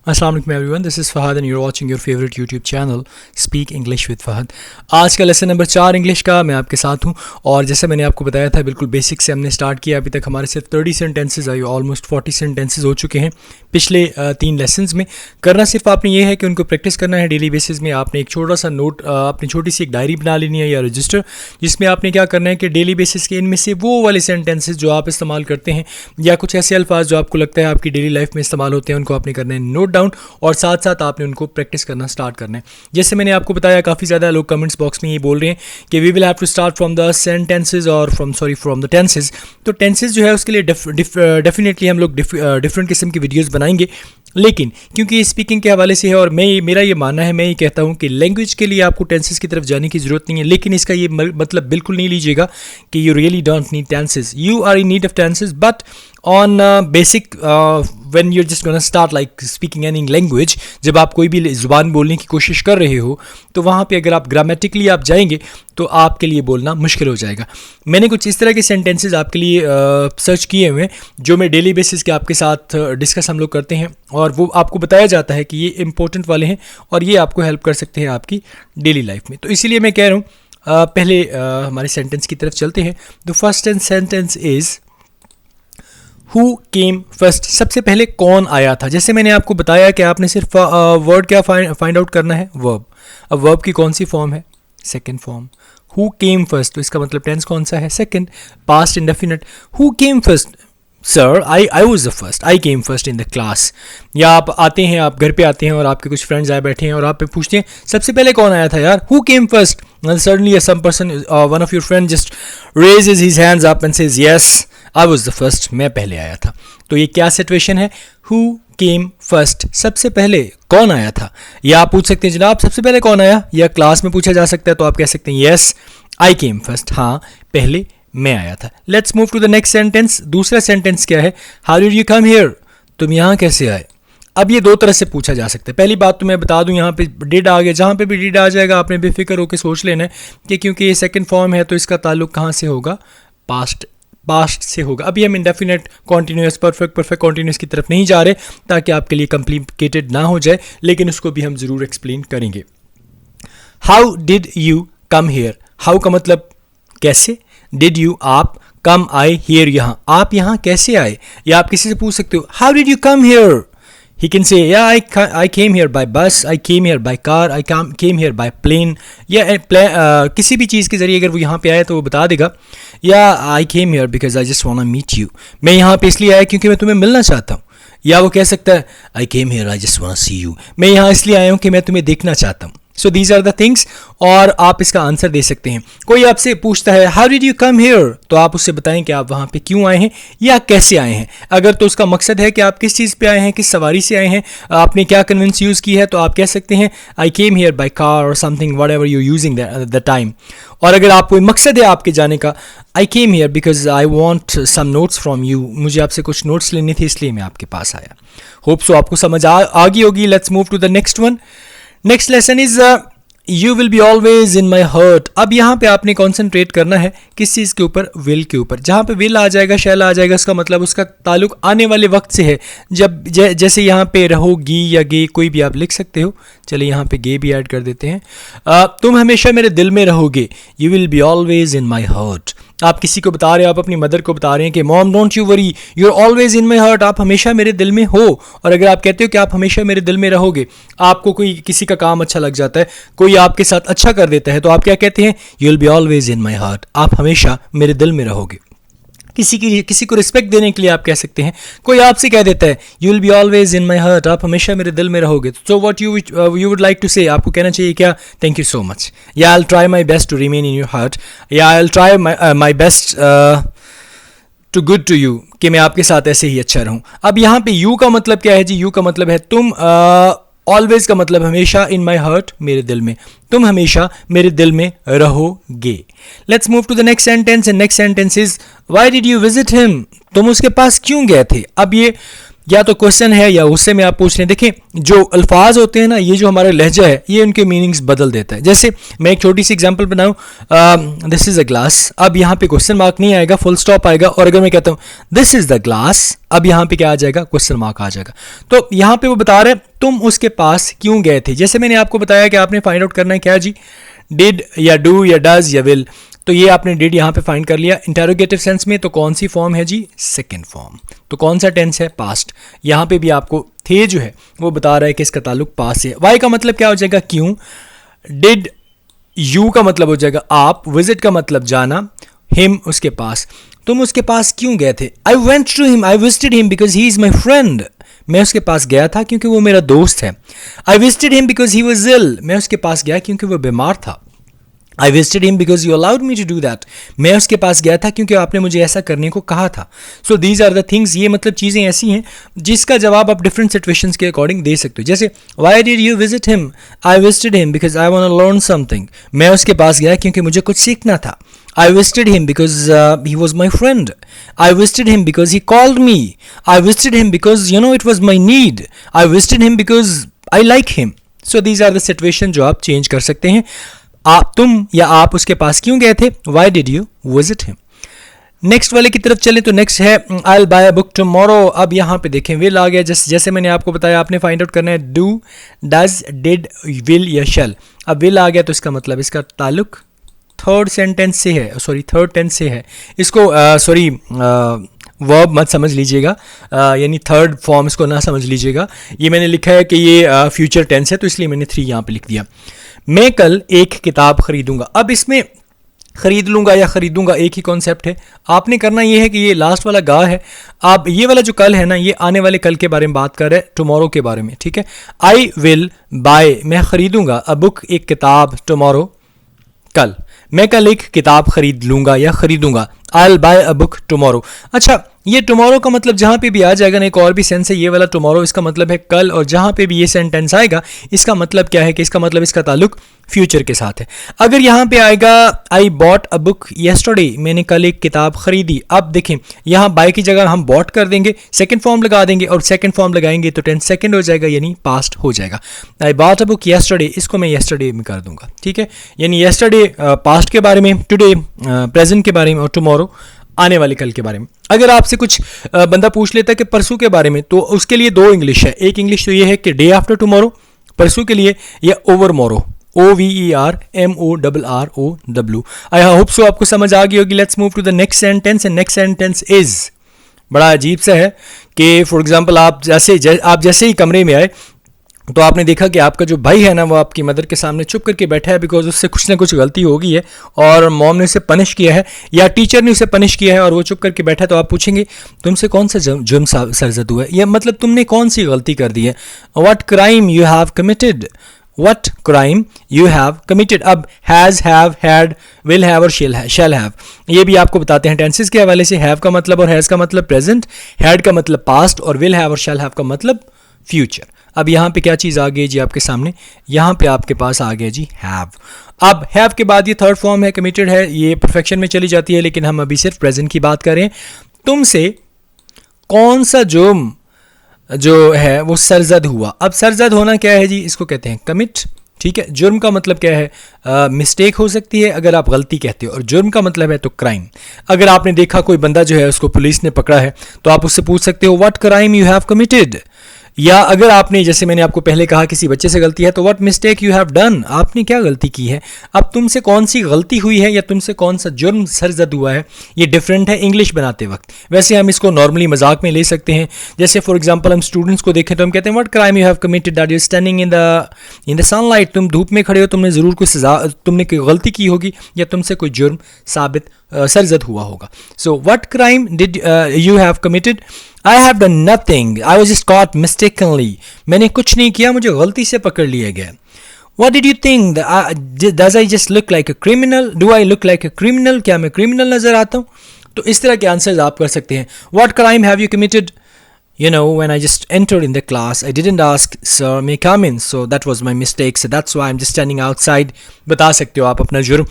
अस्सलाम वालेकुम everyone, this is Fahad and you are watching your favourite YouTube channel Speak English with Fahad. आज का lesson number 4 English का मैं आपके साथ हूं और जैसे मैंने आपको बताया था बिल्कुल बेसिक से हमने स्टार्ट किया। अभी तक हमारे सिर्फ 30 सेंटेंसेज आई, ऑलमोस्ट 40 सेंटेंसेज हो चुके हैं पिछले 3 लेसन्स में। करना सिर्फ आपने ये है कि उनको प्रैक्टिस करना है डेली बेसिस में। आपने एक छोटा सा नोट, अपनी छोटी सी एक डायरी बना लेनी है या रजिस्टर, जिसमें आपने क्या करना है कि डेली बेसिस के इनमें से वो वाले सेंटेंसेज जो आप इस्तेमाल करते हैं या कुछ ऐसे अल्फाज जो आपको लगता है आपकी डेली लाइफ में इस्तेमाल होते हैं, उनको आपने करना है नोट डाउन और साथ साथ आपने उनको प्रैक्टिस करना स्टार्ट करना है। जैसे मैंने आपको बताया, काफ़ी ज़्यादा लोग कमेंट्स बॉक्स में ये बोल रहे हैं कि we will have to start from the sentences और फ्रॉम द टेंसेज। तो टेंसेज जो है उसके लिए डेफिनेटली हम लोग डिफरेंट किस्म की वीडियोज़ बनाएंगे, लेकिन क्योंकि ये स्पीकिंग के हवाले से है और मेरा ये मानना है, मैं ये कहता हूँ कि लैंग्वेज के लिए आपको टेंसेस की तरफ जाने की ज़रूरत नहीं है। लेकिन इसका ये मतलब बिल्कुल नहीं लीजिएगा कि you really don't need tenses. You are in need of tenses, but on basic when you're just gonna start like speaking any language, जब आप कोई भी ज़ुबान बोलने की कोशिश कर रहे हो तो वहाँ पे अगर आप ग्रामेटिकली आप जाएंगे तो आपके लिए बोलना मुश्किल हो जाएगा। मैंने कुछ इस तरह के सेंटेंसेस आपके लिए सर्च किए हुए हैं जो मैं डेली बेसिस के आपके साथ डिस्कस हम लोग करते हैं और वो आपको बताया जाता है कि ये इंपॉर्टेंट वाले हैं और ये आपको हेल्प कर सकते हैं आपकी डेली लाइफ में। तो इसीलिए मैं कह रहा हूँ पहले हमारे सेंटेंस की तरफ चलते हैं। The first sentence is who came first. सबसे पहले कौन आया था। जैसे मैंने आपको बताया कि आपने सिर्फ वर्ड क्या फाइंड आउट करना है, वर्ब। अब वर्ब की कौन सी फॉर्म है, second form. Who came first, तो इसका मतलब टेंस कौन सा है, second, past indefinite. Who came first, sir I was the first, I came first in the class. या आप आते हैं, आप घर पे आते हैं और आपके कुछ फ्रेंड्स आए बैठे हैं और आप पूछते हैं सबसे पहले कौन आया था यार, who came first. Suddenly some person, one of your friend just raises his hands up and says yes I was the first, मैं पहले आया था। तो ये क्या सिचुएशन है, हु केम फर्स्ट, सबसे पहले कौन आया था। या आप पूछ सकते हैं जनाब सबसे पहले कौन आया, या क्लास में पूछा जा सकता है तो आप कह सकते हैं यस आई केम फर्स्ट, हाँ पहले मैं आया था। Let's move to the next sentence. दूसरा सेंटेंस क्या है, how did you come here, तुम यहाँ कैसे आए। अब ये दो तरह से पूछा जा सकता है। पहली बात तो मैं बता दूं, यहाँ पे डिड आ गया, जहाँ पे भी डिड आ जाएगा आपने बेफिक्र होकर सोच लेना है कि क्योंकि ये सेकंड फॉर्म है तो इसका ताल्लुक कहाँ से होगा, पास्ट से होगा। अभी हम इंडेफिनेट कॉन्टीन्यूअस परफेक्ट कॉन्टीन्यूअस की तरफ नहीं जा रहे ताकि आपके लिए कॉम्प्लिकेटेड ना हो जाए, लेकिन उसको भी हम ज़रूर एक्सप्लेन करेंगे। How did you come here, how का मतलब कैसे, डिड यू आप, कम आए, हियर यहाँ, आप यहाँ कैसे आए। या आप किसी से पूछ सकते हो how did you come here, he can say yeah I came here by bus, I came here by car, I came here by plane। या किसी भी चीज़ के ज़रिए अगर वो यहाँ पे आया तो वो बता देगा या I came here because I just wanna meet you, मैं यहाँ पे इसलिए आया क्योंकि मैं तुम्हें मिलना चाहता हूँ। या वो कह सकता है I came here I just wanna see you, मैं यहाँ इसलिए आया हूँ कि मैं तुम्हें देखना चाहता हूँ। So these are the things, और आप इसका आंसर दे सकते हैं। कोई आपसे पूछता है how did you come here, तो आप उससे बताएं कि आप वहाँ पे क्यों आए हैं या कैसे आए हैं। अगर तो उसका मकसद है कि आप किस चीज़ पे आए हैं, किस सवारी से आए हैं, आपने क्या कन्वेंस यूज़ की है, तो आप कह सकते हैं I came here by car और something whatever you using the time. और अगर आप कोई मकसद है आपके जाने का, I came here because I want some notes from you, मुझे आपसे कुछ नोट्स लेने थे इसलिए मैं आपके पास आया। होप सो आपको समझ आ गई होगी। Let's move to the next one. Next lesson is you will be always in my heart. अब यहाँ पे आपने कॉन्सेंट्रेट करना है किस चीज़ के ऊपर, विल के ऊपर। जहाँ पे विल आ जाएगा, शैल आ जाएगा, उसका मतलब उसका ताल्लुक आने वाले वक्त से है। जब जैसे यहाँ पे रहोगी या गे, कोई भी आप लिख सकते हो। चलिए यहाँ पे गे भी ऐड कर देते हैं। तुम हमेशा मेरे दिल में रहोगे, you will be always in my hurt. आप किसी को बता रहे हो, आप अपनी मदर को बता रहे हैं कि mom don't you worry, you are always in my heart, आप हमेशा मेरे दिल में हो। और अगर आप कहते हो कि आप हमेशा मेरे दिल में रहोगे, आपको कोई किसी का काम अच्छा लग जाता है, कोई आपके साथ अच्छा कर देता है, तो आप क्या कहते हैं, you will be always in my heart, आप हमेशा मेरे दिल में रहोगे। किसी को रिस्पेक्ट देने के लिए आप कह सकते हैं, कोई आपसे कह देता है you will be always in my heart, आप हमेशा मेरे दिल में रहोगे, so what you would like to say, आपको कहना चाहिए क्या, थैंक यू सो मच, या I will try my best to remain in your heart, या I will try my best to good to you, कि मैं आपके साथ ऐसे ही अच्छा रहूं। अब यहाँ पे यू का मतलब क्या है जी, यू का मतलब है तुम, ऑलवेज का मतलब हमेशा, इन माई हार्ट मेरे दिल में, तुम हमेशा मेरे दिल में रहोगे। Let's move to the next sentence. And next sentence is why did you visit him, तुम उसके पास क्यों गए थे। अब ये या तो क्वेश्चन है या उससे में आप पूछ रहे हैं। देखें जो अल्फाज होते हैं ना, ये जो हमारा लहजा है ये उनके मीनिंग्स बदल देता है। जैसे मैं एक छोटी सी एग्जांपल बनाऊं, दिस इज़ अ ग्लास, अब यहाँ पे क्वेश्चन मार्क नहीं आएगा, फुल स्टॉप आएगा। और अगर मैं कहता हूँ दिस इज़ द ग्लास, अब यहाँ पे क्या आ जाएगा, क्वेश्चन मार्क आ जाएगा। तो यहाँ पे वो बता रहे हैं तुम उसके पास क्यों गए थे। जैसे मैंने आपको बताया कि आपने फाइंड आउट करना है क्या जी, डिड या डू या डज या विल। तो ये आपने डिड यहाँ पे फाइंड कर लिया। इंटरोगेटिव सेंस में तो कौन सी फॉर्म है जी, सेकंड फॉर्म। तो कौन सा टेंस है, पास्ट। यहाँ पे भी आपको थे जो है वो बता रहा है कि इसका ताल्लुक पास से है। वाई का मतलब क्या हो जाएगा, क्यों। डिड यू का मतलब हो जाएगा आप, विजिट का मतलब जाना, हिम उसके पास। तुम उसके पास क्यों गए थे, I went to him, I visited him because he is my friend. मैं उसके पास गया था क्योंकि वो मेरा दोस्त है। I visited him because he was ill, मैं उसके पास गया क्योंकि वो बीमार था। I visited him because you allowed me to do that, मैं उसके पास गया था क्योंकि आपने मुझे ऐसा करने को कहा था। So these are the things, ये मतलब चीज़ें ऐसी हैं जिसका जवाब आप डिफरेंट सिचुएशंस के अकॉर्डिंग दे सकते हो। जैसे why did you visit him, I visited him because I want to learn something, मैं उसके पास गया क्योंकि मुझे कुछ सीखना था। I visited him because he was my friend. I visited him because he called me. I visited him because it was my need. I visited him because I like him. So these are the situation जो आप change कर सकते हैं। तुम या आप उसके पास क्यों गए थे, Why did you visit him? Next वाले की तरफ चलें तो नेक्स्ट है I'll buy a book tomorrow। अब यहाँ पे देखें विल आ गया, जैसे मैंने आपको बताया आपने फाइंड आउट करना है डू, डज, डिड, विल या शैल। अब विल आ गया तो इसका मतलब इसका ताल्लुक थर्ड सेंटेंस से है, सॉरी थर्ड टेंस से है। इसको वर्ब मत समझ लीजिएगा, यानी थर्ड फॉर्म इसको ना समझ लीजिएगा। ये मैंने लिखा है कि ये फ्यूचर टेंस है तो इसलिए मैंने 3 यहाँ पे लिख दिया। मैं कल एक किताब खरीदूंगा। अब इसमें खरीद लूंगा या खरीदूंगा एक ही कॉन्सेप्ट है। आपने करना ये है कि ये लास्ट वाला गा है, आप ये वाला जो कल है ना, ये आने वाले कल के बारे में बात कर रहे हैं, टुमारो के बारे में, ठीक है। आई विल बाय, मैं खरीदूंगा, अ बुक एक किताब, टुमारो कल, मैं कल एक किताब खरीद लूंगा या खरीदूंगा। I'll buy a book tomorrow। अच्छा, ये टुमारो का मतलब जहाँ पे भी आ जाएगा ना, एक और भी सेंस है ये वाला टुमारो, इसका मतलब है कल, और जहाँ पे भी ये सेंटेंस आएगा इसका मतलब क्या है कि इसका मतलब इसका ताल्लुक फ्यूचर के साथ है। अगर यहाँ पे आएगा I bought a book yesterday, मैंने कल एक किताब खरीदी। अब देखें यहाँ बाय की जगह हम बॉट कर देंगे, सेकंड फॉर्म लगा देंगे, और सेकंड फॉर्म लगाएंगे तो टेंस सेकंड हो जाएगा, यानी पास्ट हो जाएगा। I bought a book yesterday, इसको मैं येस्टरडे में कर दूंगा, ठीक है। यानी येस्टरडे पास्ट के बारे में, टुडे प्रेजेंट के बारे में, और टुमारो आने वाले कल के बारे में। अगर आपसे कुछ बंदा पूछ लेता है कि परसों के बारे में, तो उसके लिए 2 इंग्लिश है। एक इंग्लिश तो ये है कि डे आफ्टर टुमारो परसों के लिए, या over morrow, OVER MORROW। I hope so आपको समझ आ गई होगी। Let's move to the next sentence, and next sentence is बड़ा अजीब सा है कि फॉर एग्जाम्पल आप जैसे ही कमरे में आए तो आपने देखा कि आपका जो भाई है ना वो आपकी मदर के सामने चुप करके बैठा है, बिकॉज उससे कुछ ना कुछ गलती हो गई है और मॉम ने उसे पनिश किया है या टीचर ने उसे पनिश किया है और वो चुप करके बैठा है। तो आप पूछेंगे तुमसे कौन सा जुर्म सरजद हुआ है, या मतलब तुमने कौन सी गलती कर दी है। What crime you have committed, what crime you have committed. अब has, have, had, will have और शैल हैव, ये भी आपको बताते हैं टेंसेस के हवाले से। हैव का मतलब और हैज़ का मतलब प्रेजेंट, हैड का मतलब पास्ट, और विल हैव और शैल हैव का मतलब फ्यूचर। अब यहाँ पे क्या चीज़ आ गई जी आपके सामने, यहाँ पे आपके पास आ गया जी हैव। अब हैव के बाद ये थर्ड फॉर्म है, कमिटेड है, ये परफेक्शन में चली जाती है, लेकिन हम अभी सिर्फ प्रेजेंट की बात करें। तुमसे कौन सा जुर्म जो है वो सरजद हुआ। अब सरजद होना क्या है जी, इसको कहते हैं कमिट, ठीक है। जुर्म का मतलब क्या है, मिस्टेक हो सकती है अगर आप गलती कहते हो, और जुर्म का मतलब है तो क्राइम। अगर आपने देखा कोई बंदा जो है उसको पुलिस ने पकड़ा है तो आप उससे पूछ सकते हो what crime you have committed. या अगर आपने, जैसे मैंने आपको पहले कहा, किसी बच्चे से गलती है तो what mistake you have done, आपने क्या गलती की है। अब तुमसे कौन सी गलती हुई है या तुमसे कौन सा जुर्म सरजद हुआ है, ये डिफरेंट है इंग्लिश बनाते वक्त। वैसे हम इसको नॉर्मली मजाक में ले सकते हैं। जैसे फॉर एग्जांपल हम स्टूडेंट्स को देखें तो हम कहते हैं what crime you have committed that you standing in the sunlight, तुम धूप में खड़े हो, तुमने ज़रूर कोई सजा, तुमने कोई गलती की होगी या तुमसे कोई जुर्म साबित सरजद हुआ होगा। So what crime did you have committed. I have done nothing. I was just caught mistakenly. मैंने कुछ नहीं किया, मुझे गलती से पकड़ लिया गया। What did you think? Does I just look like a criminal? Do I look like a criminal? क्या मैं क्रिमिनल नजर आता हूँ। तो इस तरह के आंसर्स आप कर सकते हैं। What crime have you committed? You know, when I just entered in the class, I didn't ask, sir, may I come in? So that was my mistake. So that's why I'm just standing outside. बता सकते हो आप अपना जुर्म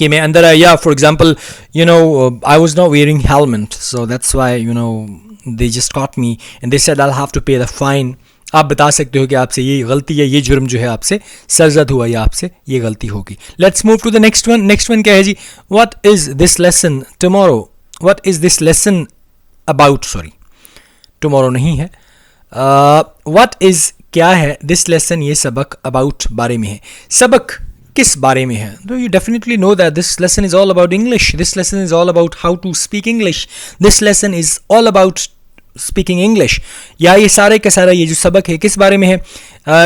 कि मैं अंदर आया, for example you know I was not wearing helmet, so that's why you know they just caught me and they said I have to pay the fine. आप बता सकते हो कि आपसे ये गलती या ये जुर्म जो है आपसे सरजद हुआ या आपसे ये गलती होगी. Let's move to the next one. Next one क्या है जी? What is this lesson tomorrow? What is this lesson about? Sorry, tomorrow नहीं है. व्हाट इज क्या है? दिस लेसन ये सबक, अबाउट बारे में है. सबक किस बारे में है? तो you definitely know that this lesson is all about English. This lesson is all about how to speak English. This lesson is all about speaking English. या ये सारे का सारा ये जो सबक है किस बारे में है?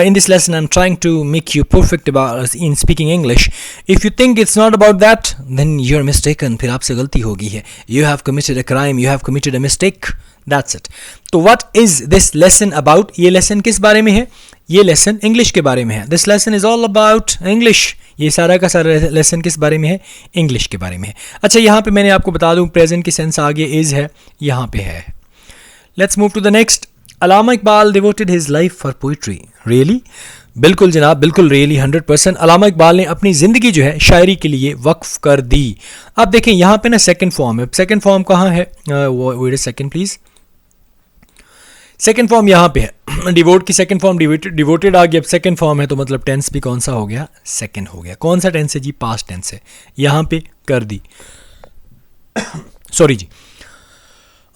In this lesson I am trying to make you perfect in speaking English. If you think it's not about that then you are mistaken. फिर आपसे गलती होगी है. You have committed a crime, you have committed a mistake. That's it. तो what is this lesson about? ये lesson किस बारे में है? ये लेसन इंग्लिश के बारे में है. This lesson is all about English. ये सारा का सारा लेसन किस बारे में है? इंग्लिश के बारे में है. अच्छा, यहाँ पे मैंने आपको बता दूँ प्रेजेंट की सेंस आगे इज है, यहाँ पे है. Let's move to the next. Allama Iqbal devoted his life for poetry. Really? बिल्कुल जनाब, बिल्कुल रियली 100%. अलामा इकबाल ने अपनी ज़िंदगी जो है शायरी के लिए वक्फ कर दी. अब देखें यहाँ पे ना सेकंड फॉर्म है. सेकंड फॉर्म कहाँ है? Wait a second please. Second form यहाँ पे है. डिवोट की सेकंड फॉर्म डिवोटेड आ गया. अब सेकंड फॉर्म है तो मतलब टेंस भी कौन सा हो गया? सेकंड हो गया. कौन सा टेंस है जी? पास्ट टेंस है. यहाँ पे कर दी. सॉरी जी.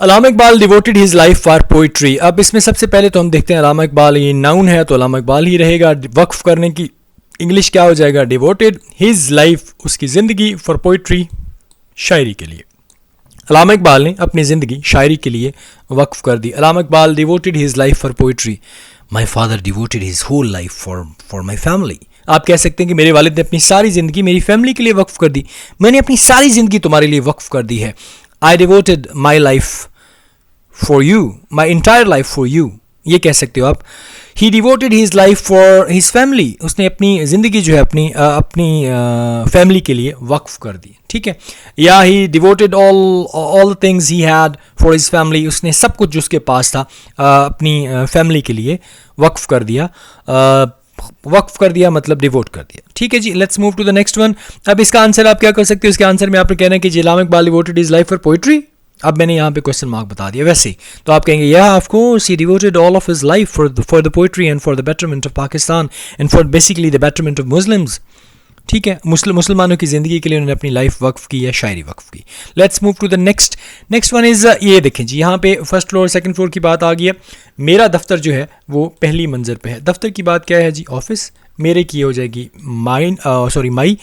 Allama Iqbal devoted his life for poetry. अब इसमें सबसे पहले तो हम देखते हैं अलामा इकबाल, ये नाउन है तो अलामा इकबाल ही रहेगा. वक्फ करने की इंग्लिश क्या हो जाएगा? डिवोटेड. हिज लाइफ उसकी ज़िंदगी, फॉर पोइट्री शायरी के लिए. अलामा इकबाल ने अपनी ज़िंदगी शायरी के लिए वक्फ कर दी. Allama Iqbal devoted his life for poetry. My father devoted his whole life for my family. आप कह सकते हैं कि मेरे वालिद ने अपनी सारी ज़िंदगी मेरी फैमिली के लिए वक्फ कर दी. मैंने अपनी सारी ज़िंदगी तुम्हारे लिए वक्फ कर दी है. I devoted my life for you, my entire life for you. ये कह सकते हो आप. He devoted his life for his family. उसने अपनी ज़िंदगी जो है अपनी फैमिली के लिए वक्फ कर दी. ठीक है. या he devoted all the things he had for his family. उसने सब कुछ जो उसके पास था अपनी फैमिली के लिए वक्फ कर दिया. वक्फ कर दिया मतलब डिवोट कर दिया. ठीक है जी. Let's move to the next one. अब इसका आंसर आप क्या कर सकते हो? इसके आंसर में आपने कहना है कि Allama Iqbal devoted his life for poetry. अब मैंने यहाँ पे क्वेश्चन मार्क बता दिया. वैसे तो आप कहेंगे या of course he devoted all of his life for the poetry and for the betterment of Pakistan and for basically the betterment of Muslims. ठीक है. मुसलमानों की ज़िंदगी के लिए उन्होंने अपनी लाइफ वक्फ की या शायरी वक्फ की. Let's move to the next one is ये देखें जी. यहाँ पे फर्स्ट फ्लोर सेकंड फ्लोर की बात आ गई है. मेरा दफ्तर जो है वो पहली मंजिल पे है. दफ्तर की बात क्या है जी? ऑफिस. मेरे की हो जाएगी माई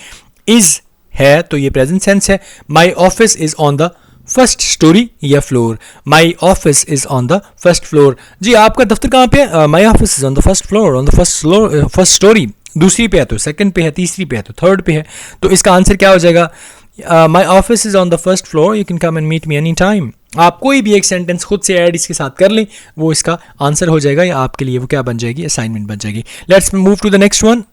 इज़ है तो ये प्रेजेंट सेंस है. My office is on the first storey या floor. My office is on the first floor. जी आपका दफ्तर कहाँ पे है? My office is on the first floor, on the first storey. दूसरी पे है तो सेकंड पे है, तीसरी पे है तो थर्ड पे है. तो इसका आंसर क्या हो जाएगा? My office is on the first floor, you can come and meet me any time. आप कोई भी एक सेंटेंस खुद से ऐड इसके साथ कर लें, वो इसका आंसर हो जाएगा या आपके लिए वो क्या बन जाएगी? असाइनमेंट बन जाएगी. Let's move to the next one.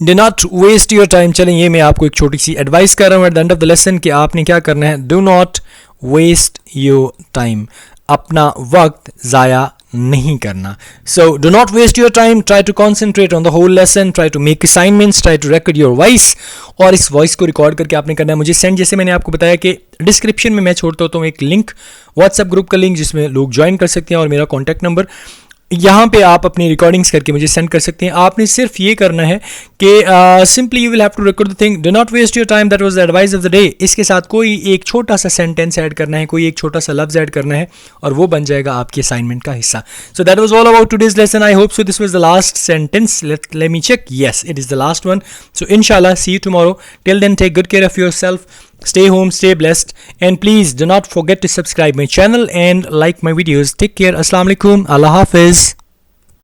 Do not waste your time. चलें, ये मैं आपको एक छोटी सी एडवाइस कर रहा हूँ at the end of the lesson कि आपने क्या करना है. Do not waste your time. अपना वक्त ज़ाया नहीं करना. So do not waste your time. Try to concentrate on the whole lesson. Try to make assignments. Try to record your voice. और इस वॉइस को रिकॉर्ड करके आपने करना है मुझे सेंड. जैसे मैंने आपको बताया कि डिस्क्रिप्शन में मैं छोड़ता होता हूँ एक लिंक, व्हाट्सएप ग्रुप का लिंक जिसमें लोग ज्वाइन कर सकते हैं और मेरा कॉन्टैक्ट नंबर. यहाँ पे आप अपनी रिकॉर्डिंग्स करके मुझे सेंड कर सकते हैं. आपने सिर्फ ये करना है कि simply you will have to record the thing. Do not waste your time. That was the advice of the day. इसके साथ कोई एक छोटा सा सेंटेंस ऐड करना है, कोई एक छोटा सा लफ्ज ऐड करना है और वो बन जाएगा आपके असाइनमेंट का हिस्सा. So that was all about today's lesson. I hope so this was the last sentence. Let me check. Yes, it is the last one. So इंशाल्लाह see you tomorrow. Till then take good care of yourself. Stay home, stay blessed, and please do not forget to subscribe my channel and like my videos. Take care. Assalamu alaikum. Allah Hafiz.